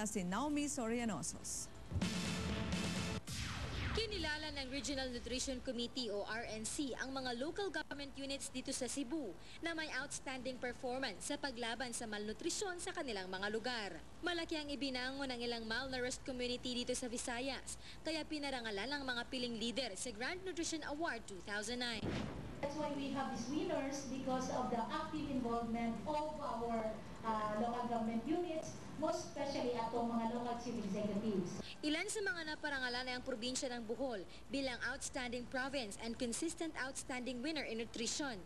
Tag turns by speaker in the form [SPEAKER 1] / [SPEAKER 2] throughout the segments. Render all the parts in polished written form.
[SPEAKER 1] Si Naomi Sorianosos.
[SPEAKER 2] Kinilala ng Regional Nutrition Committee o RNC ang mga local government units dito sa Cebu na may outstanding performance sa paglaban sa malnutrisyon sa kanilang mga lugar. Malaki ang ibinangon ng ilang malnourished community dito sa Visayas, kaya pinarangalan ang mga piling leader sa Grand Nutrition Award 2009.
[SPEAKER 3] That's why we have these winners, because of the active involvement of our local government units, most especially atong mga local chief executives.
[SPEAKER 2] Ilan sa mga naparangalan ay ang probinsya ng Bohol bilang Outstanding Province and Consistent Outstanding Winner in Nutrition.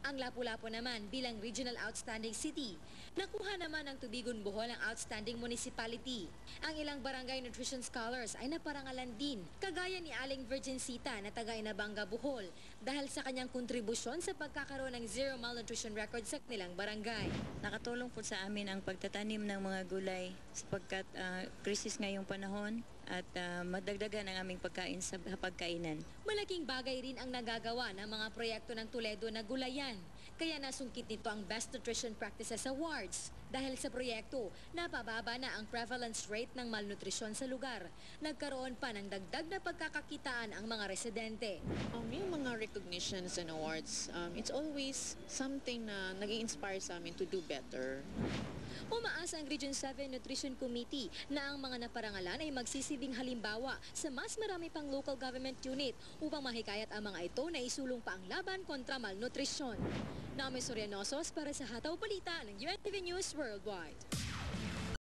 [SPEAKER 2] Ang Lapu-Lapu naman bilang Regional Outstanding City. Nakuha naman ng Tubigon Bohol ang Outstanding Municipality. Ang ilang barangay nutrition scholars ay naparangalan din, kagaya ni Aling Virgencita na taga Inabanga, Bohol, dahil sa kanyang kontribusyon sa pagkakaroon ng zero malnutrition record sa kanilang barangay.
[SPEAKER 4] Nakatulong po sa amin ang pagtatanim ng mga gulay sapagkat krisis ngayong panahon at madagdagan ang aming pagkain sa pagkainan.
[SPEAKER 2] Malaking bagay rin ang nagagawa ng mga proyekto ng Toledo na gulayan. Kaya nasungkit nito ang Best Nutrition Practices Awards. Dahil sa proyekto, napababa na ang prevalence rate ng malnutrisyon sa lugar. Nagkaroon pa ng dagdag na pagkakakitaan ang mga residente.
[SPEAKER 5] Yung mga recognitions and awards, it's always something na nag-i-inspire sa amin to do better.
[SPEAKER 2] Umaasa ang Region 7 Nutrition Committee na ang mga naparangalan ay magsisilbing halimbawa sa mas marami pang local government unit upang mahikayat ang mga ito na isulong pa ang laban kontra malnutrisyon. Naomi Sorianosos para sa Hataw Balita ng UNTV News Worldwide.